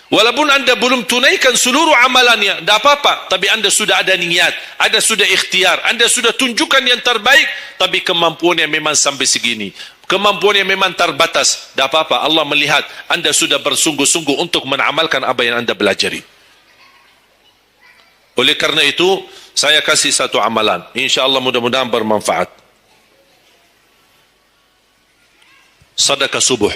Walaupun anda belum tunaikan seluruh amalannya, tidak apa-apa. Tapi anda sudah ada niat, anda sudah ikhtiar, anda sudah tunjukkan yang terbaik, tapi kemampuannya memang sampai segini. Kemampuannya memang terbatas. Tidak apa-apa, Allah melihat anda sudah bersungguh-sungguh untuk menamalkan apa yang anda belajari. Oleh karena itu, saya kasih satu amalan. InsyaAllah mudah-mudahan bermanfaat. Sedekah subuh.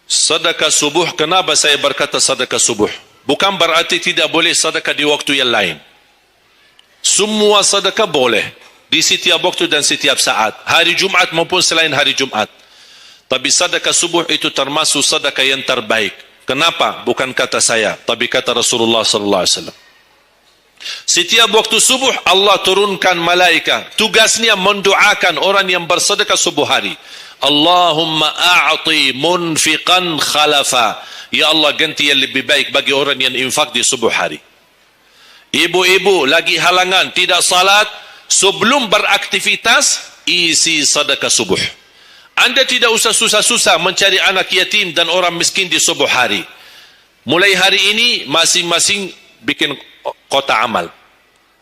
Sedekah subuh, kenapa saya berkata sedekah subuh? Bukan berarti tidak boleh sedekah di waktu yang lain. Semua sedekah boleh. Di setiap waktu dan setiap saat. Hari Jumat maupun selain hari Jumat. Tapi sedekah subuh itu termasuk sedekah yang terbaik. Kenapa? Bukan kata saya, tapi kata Rasulullah sallallahu alaihi wasallam. Setiap waktu subuh Allah turunkan malaikat. Tugasnya mendoakan orang yang bersedekah subuh hari. Allahumma a'ti munfiqan khalafa. Ya Allah, ganti yang lebih baik bagi orang yang infak di subuh hari. Ibu-ibu lagi halangan tidak salat, sebelum beraktivitas isi sedekah subuh. Anda tidak usah susah-susah mencari anak yatim dan orang miskin di subuh hari. Mulai hari ini masing-masing bikin kotak amal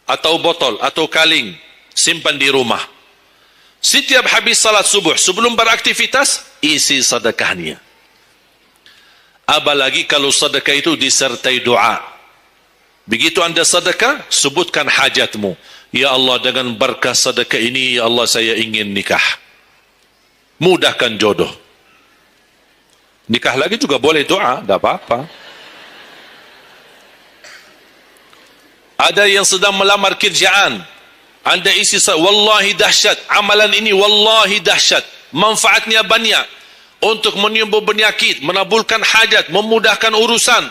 atau botol atau kaling, simpan di rumah. Setiap habis salat subuh sebelum beraktivitas isi sedekahnya. Apalagi kalau sedekah itu disertai doa. Begitu anda sedekah, sebutkan hajatmu. Ya Allah, dengan berkah sedekah ini, ya Allah, saya ingin nikah. Mudahkan jodoh. Nikah lagi juga boleh doa, tidak apa-apa. Ada yang sedang melamar kerjaan, anda isi, wallahi dahsyat, amalan ini wallahi dahsyat, manfaatnya banyak untuk menyembuh penyakit, menabulkan hajat, memudahkan urusan,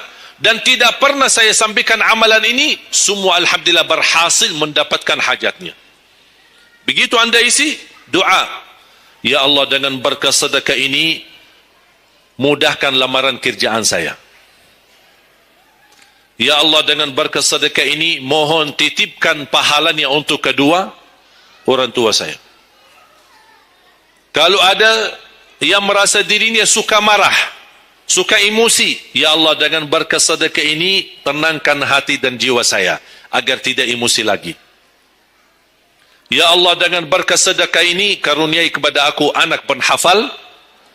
dan tidak pernah saya sampaikan amalan ini, semua alhamdulillah berhasil mendapatkan hajatnya. Begitu anda isi, doa, ya Allah, dengan berkah sedekah ini mudahkan lamaran kerjaan saya. Ya Allah, dengan berkah sedekah ini mohon titipkan pahalanya untuk kedua orang tua saya. Kalau ada yang merasa dirinya suka marah, suka emosi, ya Allah, dengan berkah sedekah ini tenangkan hati dan jiwa saya agar tidak emosi lagi. Ya Allah, dengan berkah sedekah ini karuniai kepada aku anak penghafal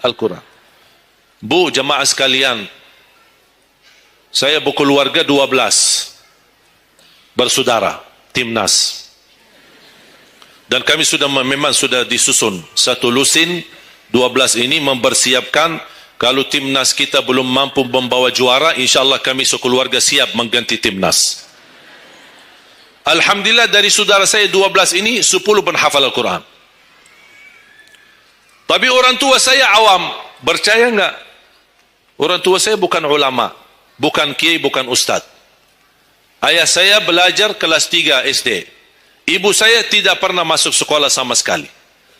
Al-Quran. Bu, jemaah sekalian, saya berkeluarga 12 bersaudara, timnas. Dan kami memang sudah disusun satu lusin 12 ini mempersiapkan kalau timnas kita belum mampu membawa juara, insyaAllah kami sekeluarga siap mengganti timnas. Alhamdulillah dari saudara saya 12 ini 10 penghafal Al-Quran. Tapi orang tua saya awam, percaya enggak? Orang tua saya bukan ulama, bukan kiai, bukan ustaz. Ayah saya belajar kelas 3 SD. Ibu saya tidak pernah masuk sekolah sama sekali.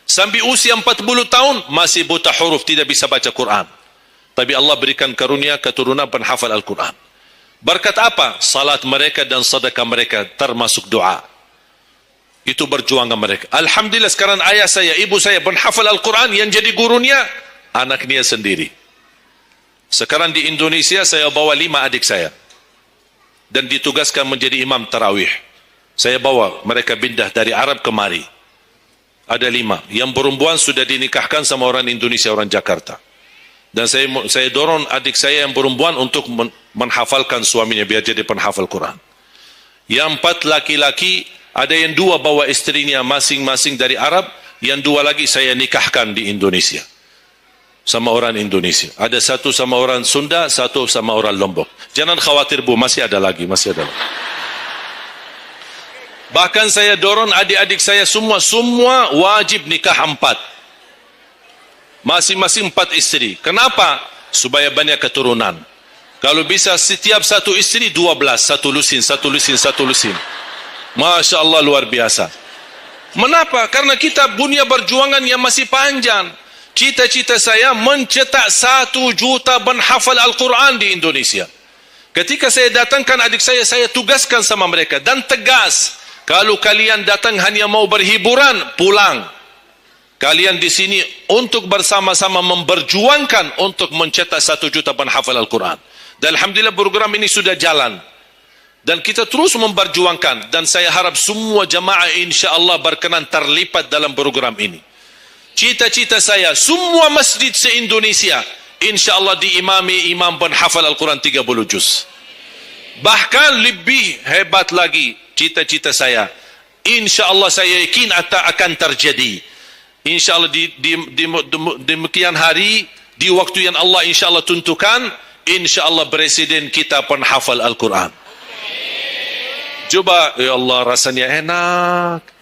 Sampai usia 40 tahun masih buta huruf, tidak bisa baca Quran. Tapi Allah berikan karunia keturunan penghafal Al-Quran. Berkat apa? Salat mereka dan sedekah mereka termasuk doa. Itu berjuangan mereka. Alhamdulillah sekarang ayah saya, ibu saya penghafal Al-Quran, yang jadi gurunya anaknya sendiri. Sekarang di Indonesia saya bawa 5 adik saya dan ditugaskan menjadi imam tarawih. Saya bawa mereka pindah dari Arab kemari. ada 5. Yang perempuan sudah dinikahkan sama orang Indonesia, orang Jakarta. Dan saya dorong adik saya yang perempuan untuk menghafalkan suaminya biar jadi penghafal Quran. Yang 4 laki-laki, ada yang 2 bawa istrinya masing-masing dari Arab, yang 2 lagi saya nikahkan di Indonesia sama orang Indonesia. Ada 1 sama orang Sunda, 1 sama orang Lombok. Jangan khawatir Bu, masih ada lagi. Bahkan saya dorong adik-adik saya semua wajib nikah 4. Masing-masing 4 istri. Kenapa? Supaya banyak keturunan. Kalau bisa setiap 1 istri 12, 1 lusin. Masya Allah, luar biasa. Mengapa? Karena kita punya perjuangan yang masih panjang. Cita-cita saya mencetak 1 juta penghafal Al-Quran di Indonesia. Ketika saya datangkan adik saya tugaskan sama mereka dan tegas. Kalau kalian datang hanya mau berhiburan, pulang. Kalian di sini untuk bersama-sama memperjuangkan untuk mencetak 1 juta penghafal Al-Quran. Dan alhamdulillah program ini sudah jalan. Dan kita terus memperjuangkan. Dan saya harap semua jamaah insya-Allah berkenan terlibat dalam program ini. Cita-cita saya, semua masjid se-Indonesia insya-Allah diimami imam penghafal Al-Quran 30 juz. Bahkan lebih hebat lagi cita-cita saya, insya-Allah saya yakin akan terjadi. Insya-Allah di demikian hari, di waktu yang Allah insya-Allah tentukan, insya-Allah presiden kita penghafal Al-Quran. Coba, ya Allah, rasanya enak.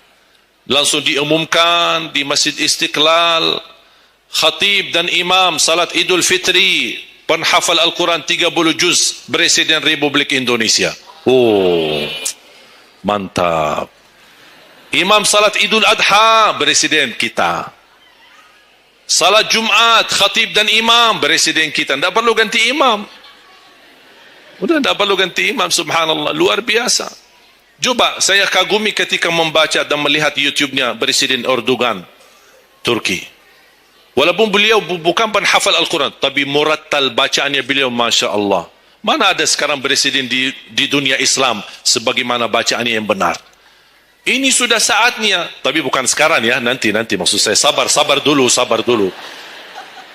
Langsung diumumkan di Masjid Istiqlal, khatib dan imam salat Idul Fitri, penghafal Al-Quran 30 juz, Presiden Republik Indonesia. Oh, mantap. Imam salat Idul Adha, Presiden kita. Salat Jumat, khatib dan imam, Presiden kita. Tidak perlu ganti imam. Udah tidak perlu ganti imam, subhanallah, luar biasa. Coba, saya kagumi ketika membaca dan melihat YouTube-nya Presiden Erdogan, Turki. Walaupun beliau bukan penghafal Al-Quran, tapi murattal bacaannya beliau, Masya Allah. Mana ada sekarang presiden di dunia Islam sebagaimana bacaannya yang benar. Ini sudah saatnya, tapi bukan sekarang ya, nanti maksud saya sabar dulu.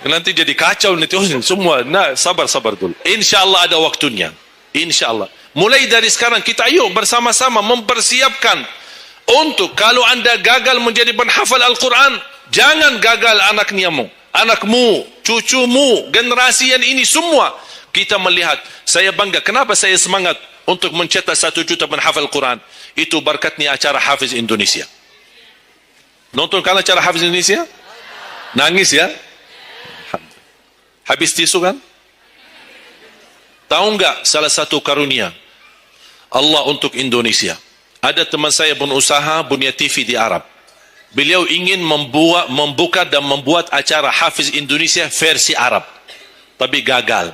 Nanti jadi kacau nanti semua. Nah, sabar dulu. Insya-Allah ada waktunya. Insya-Allah. Mulai dari sekarang kita ayo bersama-sama mempersiapkan untuk kalau anda gagal menjadi penghafal Al-Quran, jangan gagal anakmu, cucumu, generasi yang ini semua. Kita melihat, saya bangga. Kenapa saya semangat untuk mencetak 1 juta penghafal Al-Quran? Itu berkatnya acara Hafiz Indonesia. Nonton kan acara Hafiz Indonesia? Nangis ya? Habis tisu kan? Tahu enggak salah satu karunia Allah untuk Indonesia? Ada teman saya berusaha punya TV di Arab. Beliau ingin membuka dan membuat acara Hafiz Indonesia versi Arab. Tapi gagal.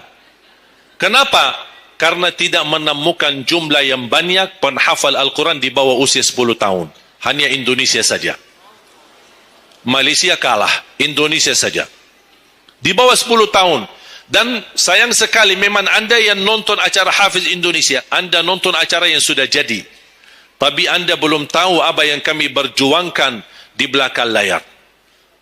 Kenapa? Karena tidak menemukan jumlah yang banyak penghafal Al-Quran di bawah usia 10 tahun. Hanya Indonesia saja. Malaysia kalah, Indonesia saja. Di bawah 10 tahun. Dan sayang sekali memang anda yang nonton acara Hafiz Indonesia, anda nonton acara yang sudah jadi. Tapi anda belum tahu apa yang kami berjuangkan di belakang layar.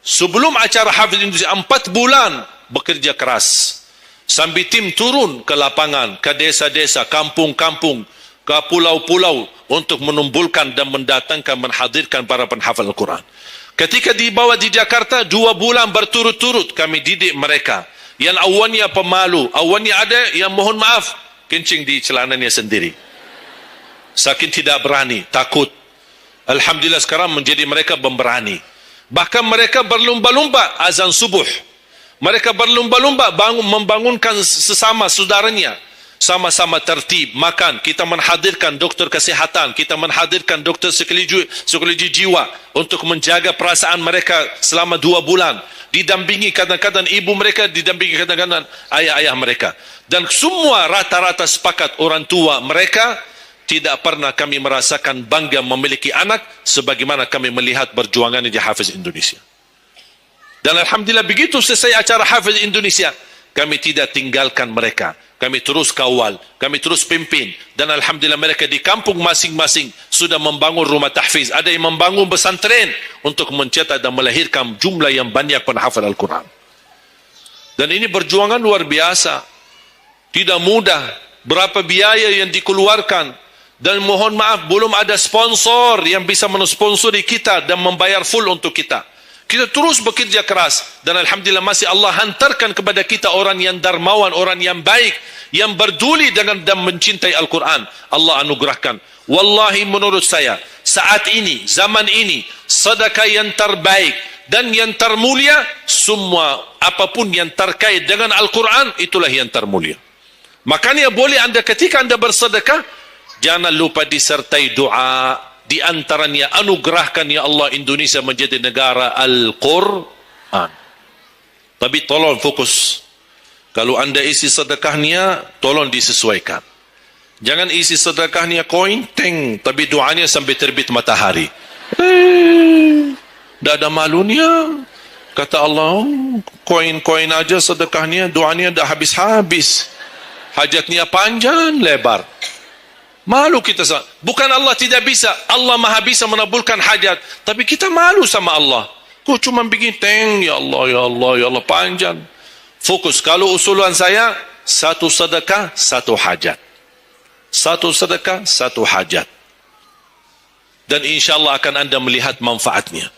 Sebelum acara Hafiz Indonesia, 4 bulan bekerja keras. Sambil tim turun ke lapangan, ke desa-desa, kampung-kampung, ke pulau-pulau untuk menumbuhkan dan mendatangkan, menghadirkan para penghafal Al-Quran. Ketika dibawa di Jakarta, 2 bulan berturut-turut kami didik mereka. Yang awalnya pemalu, awalnya ada yang mohon maaf, kencing di celananya sendiri. Saking tidak berani, takut. Alhamdulillah sekarang menjadi mereka pemberani. Bahkan mereka berlumba-lumba azan subuh. Mereka berlumba-lumba membangunkan sesama saudaranya. Sama-sama tertib, makan. Kita menghadirkan dokter kesehatan, kita menghadirkan dokter psikologi jiwa untuk menjaga perasaan mereka selama 2 bulan. Didampingi kadang-kadang ibu mereka, didampingi kadang-kadang ayah-ayah mereka. Dan semua rata-rata sepakat orang tua mereka tidak pernah kami merasakan bangga memiliki anak sebagaimana kami melihat perjuangannya di Hafiz Indonesia. Dan alhamdulillah begitu selesai acara Hafiz Indonesia, kami tidak tinggalkan mereka. Kami terus kawal, kami terus pimpin. Dan Alhamdulillah mereka di kampung masing-masing sudah membangun rumah tahfiz. Ada yang membangun pesantren untuk mencetak dan melahirkan jumlah yang banyak penghafal Al-Quran. Dan ini perjuangan luar biasa. Tidak mudah. Berapa biaya yang dikeluarkan. Dan mohon maaf, belum ada sponsor yang bisa mensponsori kita dan membayar full untuk kita. Kita terus bekerja keras. Dan Alhamdulillah masih Allah hantarkan kepada kita orang yang dermawan, orang yang baik, yang berduli dengan dan mencintai Al-Quran. Allah anugerahkan. Wallahi menurut saya, saat ini, zaman ini, sedekah yang terbaik dan yang termulia, semua apapun yang terkait dengan Al-Quran, itulah yang termulia. Makanya boleh anda ketika anda bersedekah, jangan lupa disertai doa. Di antaranya anugerahkan ya Allah Indonesia menjadi negara Al-Quran. Tapi tolong fokus. Kalau anda isi sedekahnya, tolong disesuaikan. Jangan isi sedekahnya koin, teng, tapi doanya sampai terbit matahari. Dah ada malunya. Kata Allah, koin-koin aja sedekahnya, doanya dah habis-habis. Hajatnya panjang, lebar. Malu kita. Bukan Allah tidak bisa. Allah maha bisa menabulkan hajat. Tapi kita malu sama Allah. Kok cuma bikin teng, ya Allah, ya Allah, ya Allah, panjang. Fokus. Kalau usulan saya, satu sedekah, satu hajat. Satu sedekah, satu hajat. Dan insya Allah akan anda melihat manfaatnya.